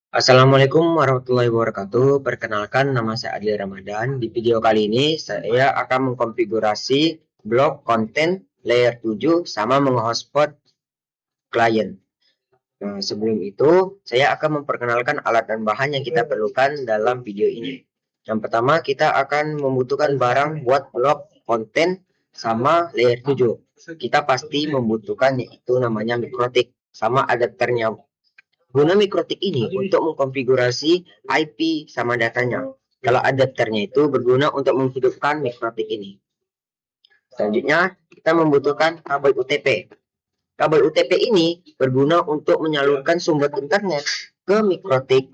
Assalamualaikum warahmatullahi wabarakatuh. Perkenalkan, nama saya Adil Ramadan. Di video kali ini saya akan mengkonfigurasi blok konten layer 7 sama menghotspot klien. Nah, sebelum itu saya akan memperkenalkan alat dan bahan yang kita perlukan dalam video ini. Yang pertama, kita akan membutuhkan barang buat blok konten sama layer 7. Kita pasti membutuhkan yaitu namanya mikrotik sama adapternya. Guna mikrotik ini untuk mengkonfigurasi IP sama datanya. Kalau adapternya itu berguna untuk menghidupkan mikrotik ini. Selanjutnya, kita membutuhkan kabel UTP. Kabel UTP ini berguna untuk menyalurkan sumber internet ke mikrotik,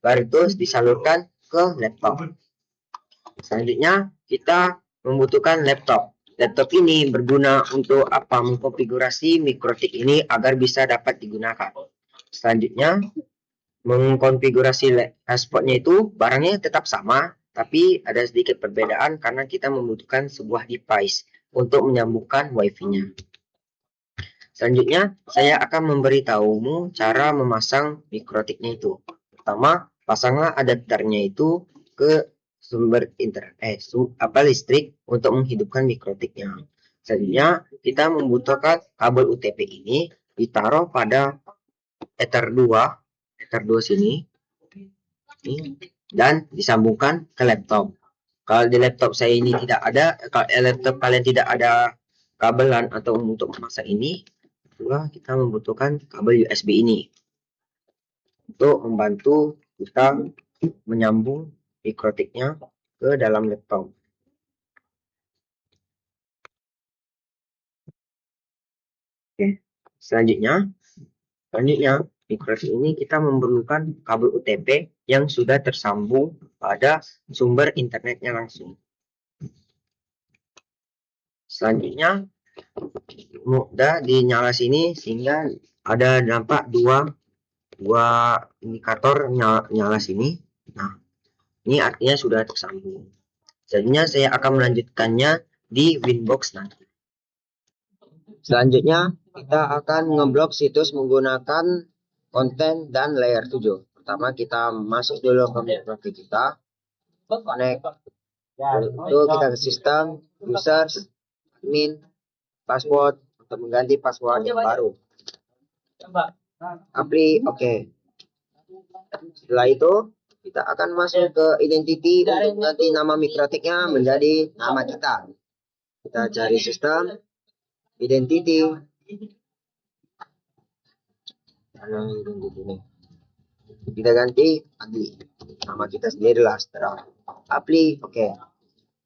baru terus disalurkan ke laptop. Selanjutnya, kita membutuhkan laptop. Laptop ini berguna untuk apa? Mengkonfigurasi mikrotik ini agar bisa dapat digunakan. Selanjutnya, mengkonfigurasi hotspotnya itu barangnya tetap sama, tapi ada sedikit perbedaan karena kita membutuhkan sebuah device untuk menyambungkan wifi-nya. Selanjutnya, saya akan memberitahumu cara memasang mikrotiknya itu. Pertama, pasanglah adapternya itu ke sumber listrik untuk menghidupkan mikrotiknya. Selanjutnya, kita membutuhkan kabel UTP ini ditaruh pada Ether 2 sini dan disambungkan ke laptop. Kalau di laptop saya ini tidak ada, kalau laptop kalian tidak ada kabelan atau untuk memasang ini, itulah kita membutuhkan kabel USB ini untuk membantu kita menyambung mikrotiknya ke dalam laptop. Oke, selanjutnya mikrotik ini kita memerlukan kabel UTP yang sudah tersambung pada sumber internetnya langsung. Selanjutnya mudah dinyala sini sehingga ada nampak dua indikator nyala sini. Nah, ini artinya sudah tersambung. Selanjutnya saya akan melanjutkannya di Winbox nanti. Selanjutnya kita akan ngeblok situs menggunakan konten dan layer 7. Pertama kita masuk dulu ke mikrotik kita, connect. Lalu kita ke sistem, users, admin, password untuk mengganti password yang baru. Apply, oke. Setelah itu kita akan masuk ke identity untuk ganti nama mikrotiknya menjadi nama kita. Kita cari sistem, identity. Kita ganti Adli. Nama kita sendiri lah setelah apply, oke.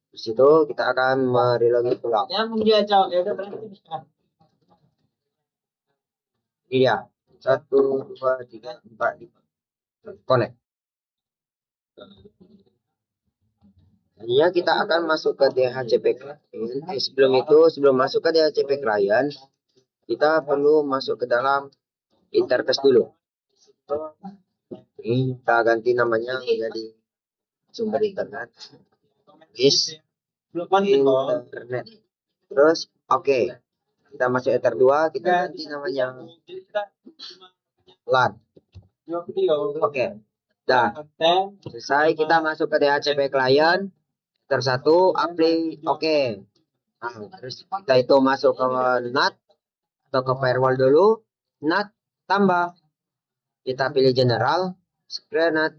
Di situ kita akan merelogin pulang. Iya, 1, 2, 3, 4, 5. Connect. Selanjutnya kita akan masuk ke DHCP client. Sebelum masuk ke DHCP client, kita perlu masuk ke dalam interface dulu. Ini kita ganti namanya menjadi sumber internet. Internet. Terus oke. Kita masuk Ether 2, kita ganti namanya LAN. Oke. Dah. Selesai, kita masuk ke DHCP client. Ether 1, apply, oke. Nah, terus kita itu masuk ke NAT atau ke firewall dulu. NAT tambah. Kita pilih general. Square NAT.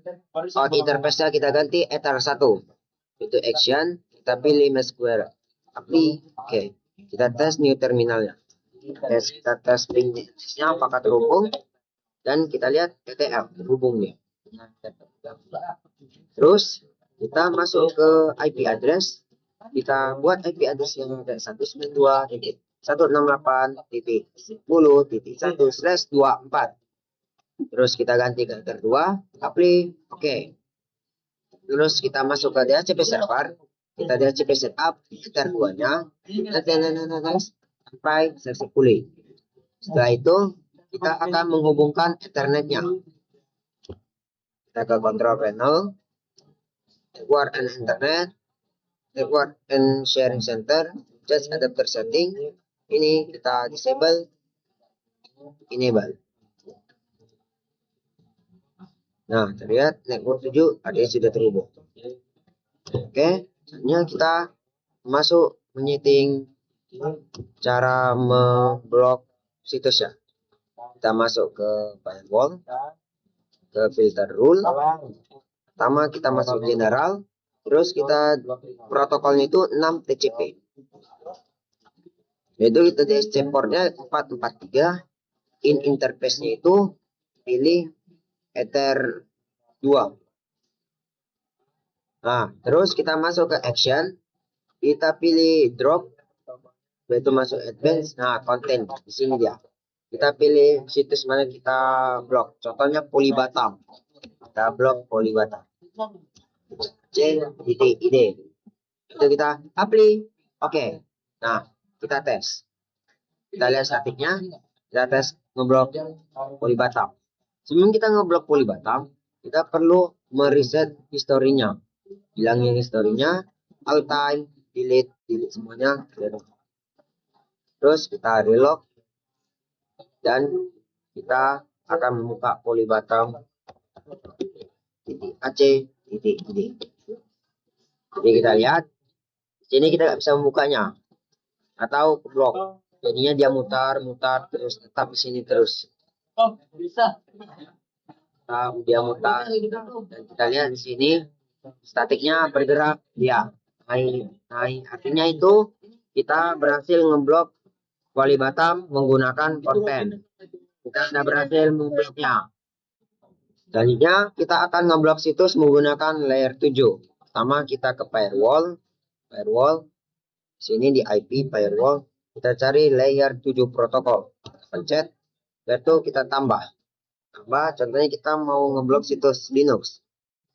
Interface-nya kita ganti Ether 1. Itu action. Kita pilih mesh square. Apply, oke. Kita tes new terminalnya. Kita tes linknya apakah terhubung. Dan kita lihat TTL terhubungnya. Terus kita masuk ke IP address. Kita buat IP address yang ada 192.168.10.1/24. Terus kita ganti ke Ether 2, apply, oke. Terus kita masuk ke DHCP server, kita DHCP setup Ether 2-nya, sampai successfully. Setelah itu kita akan menghubungkan Ethernetnya. Kita ke control panel, network and internet, network and sharing center, just adapter setting. Ini kita disable, enable. Nah, terlihat network 7 ada yang sudah terhubung. Oke, selanjutnya kita masuk menyeting cara memblok situs ya. Kita masuk ke firewall, ke filter rule. Pertama kita masuk general, terus kita protokolnya itu 6 TCP. Yaitu itu DSC portnya 443, in interface-nya itu pilih Ether 2. Nah, terus kita masuk ke action, kita pilih drop, yaitu masuk advance. Nah, konten di sini dia. Kita pilih situs mana kita blok. Contohnya Polybatam. Kita blok Polybatam. C.id. Itu kita apply. Oke. Nah, kita tes. Kita lihat statiknya. Kita tes ngeblok Polybatam. Sebelum kita ngeblok Polybatam, kita perlu mereset historinya. Hilangin historinya, all time, delete semuanya. Terus kita relog dan kita akan membuka Polybatam .ac .id. Jadi kita lihat sini kita nggak bisa membukanya atau blok, jadinya dia mutar terus tetap di sini terus. Oh, bisa. Dia mutar dan kita lihat di sini statiknya bergerak dia naik. Artinya itu kita berhasil ngeblok Polybatam menggunakan konten. Kita sudah berhasil membloknya. Selanjutnya kita akan ngeblok situs menggunakan layer 7. Pertama kita ke firewall. Sini di IP firewall kita cari layer 7 protokol. Pencet, lalu kita tambah. Contohnya kita mau ngeblok situs Linux.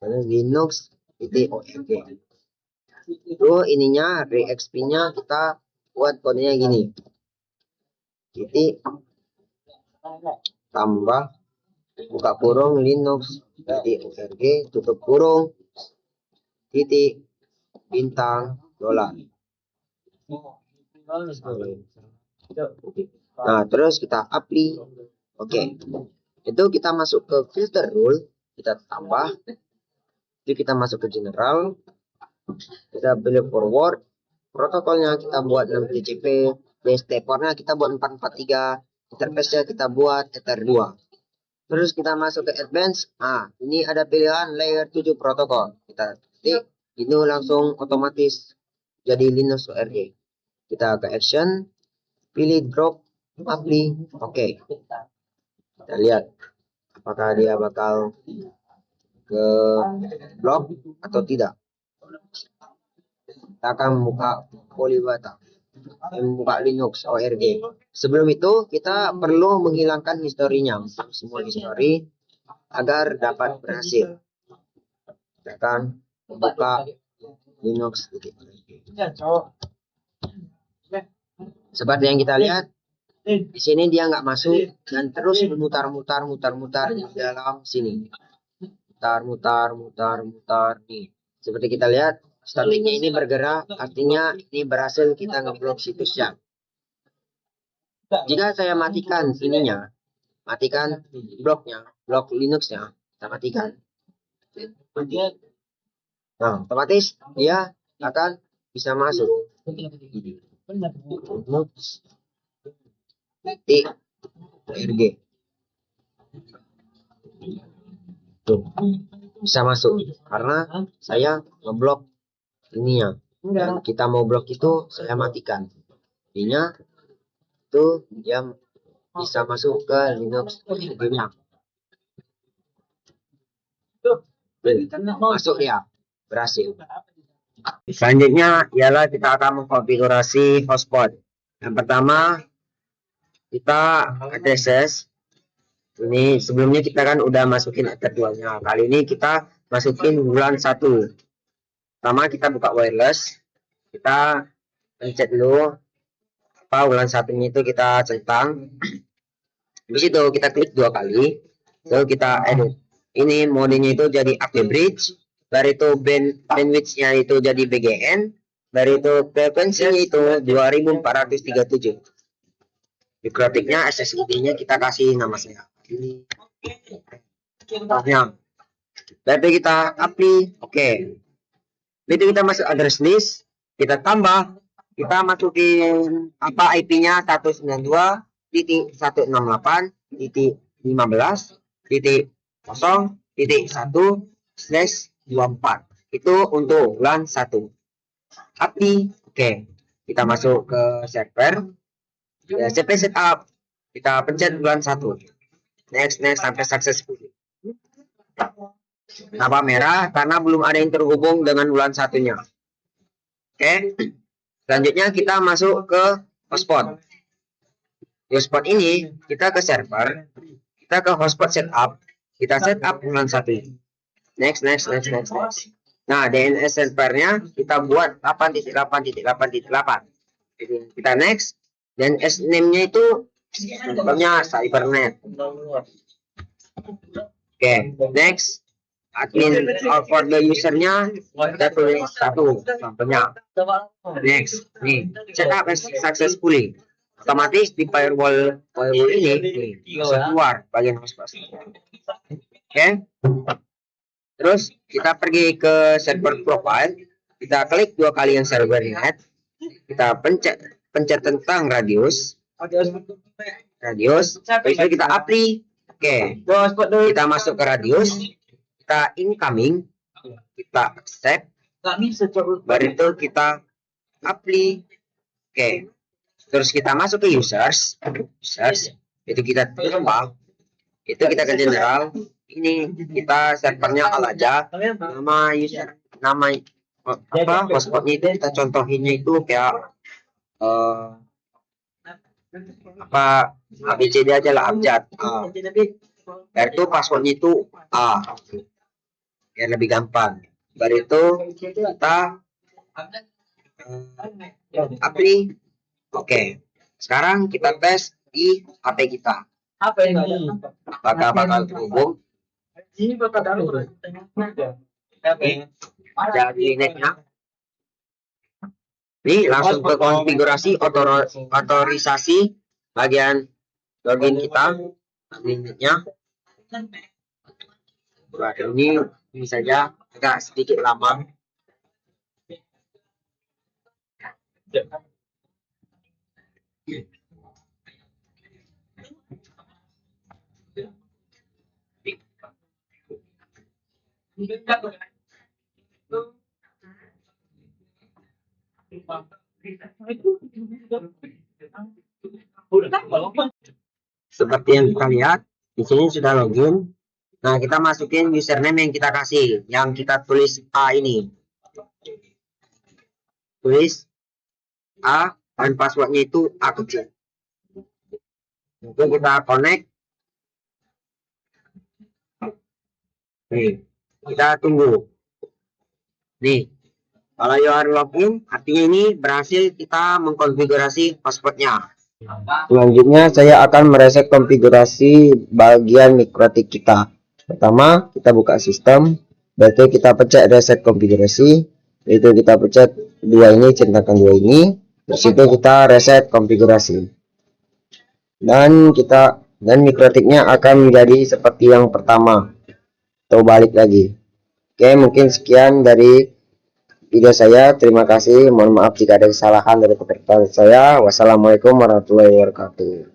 Linux.org. Itu ininya REXP-nya kita buat kodenya gini. Titik tambah buka kurung Linux.org tutup kurung titik bintang $. Nah, terus kita apply. Oke. Itu kita masuk ke filter rule, kita tambah. Jadi kita masuk ke general. Kita pilih forward. Protokolnya kita buat 6 TCP, DST portnya kita buat 443, interface-nya kita buat Ether 2. Terus kita masuk ke advance. Nah, ini ada pilihan layer 7 protokol. Kita klik, itu langsung otomatis jadi Linux.org. Kita ke action, pilih drop, apply, oke. Kita lihat apakah dia bakal ke blok atau tidak. Kita akan membuka Polybatam, membuka Linux.org. Sebelum itu kita perlu menghilangkan historinya, semua histori agar dapat berhasil. Kita akan membuka Linux.org. Seperti yang kita lihat di sini dia nggak masuk dan terus mutar-mutar di dalam sini. Mutar nih. Seperti kita lihat statiknya ini bergerak, artinya ini berhasil kita ngeblok situsnya. Jika saya matikan ininya, matikan bloknya, blok Linuxnya, kita matikan. Nah, otomatis dia akan bisa masuk. Linux.org. Tuh, bisa masuk karena saya ngeblok ininya. Dan kita mau blok itu saya matikan. Intinya itu dia bisa masuk ke Linux.org-nya. Masuk dia, berhasil. Selanjutnya ialah kita akan mengkonfigurasi hotspot. Yang pertama kita akses. Ini sebelumnya kita kan udah masukin Ether 2-nya. Kali ini kita masukin WLAN 1. Pertama kita buka wireless. Kita pencet dulu WLAN 1-nya itu kita centang. Di situ kita klik 2 kali. Lalu kita edit. Ini modenya itu jadi AP bridge. Baru itu bandwidth-nya itu jadi BGN. Baru itu frekuensinya itu 2437. Dikritiknya SSID-nya kita kasih nama saya. Ini contohnya Berarti kita apply, oke. Berarti kita masuk address list, kita tambah, kita masukin apa IP-nya 192.168.0.1/24. Itu untuk bulan 1. Apply, oke. Kita masuk ke server, ya, setup, kita pencet bulan 1. Next sampai successful. Kenapa merah? Karena belum ada yang terhubung dengan bulan 1-nya. Oke. Selanjutnya kita masuk ke hotspot. Di hotspot ini kita ke server, kita ke hotspot setup, kita setup bulan 1. Next. Nah, DNS servernya kita buat 8.8.8.8. Kita next. DNS name-nya itu contohnya Cybernet. Oke, next. Admin for the usernya kita tulis 1 contohnya. Next, nih setup successfully. Otomatis di firewall ini bisa keluar bagian hotspot. Oke. Terus kita pergi ke server profile, kita klik 2 kali yang server net, kita pencet tentang radius, habis itu kita apply. Oke, kita masuk ke radius, kita incoming, kita accept, baru itu kita apply. Oke, terus kita masuk ke users, itu kita tambah, itu kita ke general. Ini kita servernya al aja, nama user, nama apa hotspotnya itu kita contohinnya itu kayak apa ABCD aja lah, abjad. Itu passwordnya itu A, biar lebih gampang. Baru itu kita apply. Oke, sekarang kita tes di HP kita. Apakah bakal terhubung? Jadi netnya. Ini langsung ke konfigurasi otorisasi bagian login kita. Adminnya. Ini saja agak sedikit lama. Seperti yang kita lihat di sini sudah login. Nah, kita masukin username yang kita kasih, yang kita tulis A ini. Tulis A dan passwordnya itu A kecil. Oke, kita connect. Nih, kita tunggu. Nih, kalau you are login, artinya ini berhasil kita mengkonfigurasi hotspotnya. Selanjutnya saya akan mereset konfigurasi bagian mikrotik kita. Pertama, kita buka sistem, berarti kita pencet reset konfigurasi, itu kita pencet 2 ini, centangkan 2 ini, terus itu kita reset konfigurasi. Dan mikrotiknya akan menjadi seperti yang pertama. Atau balik lagi. Oke, mungkin sekian dari video saya. Terima kasih. Mohon maaf jika ada kesalahan dari pekerjaan saya. Wassalamualaikum warahmatullahi wabarakatuh.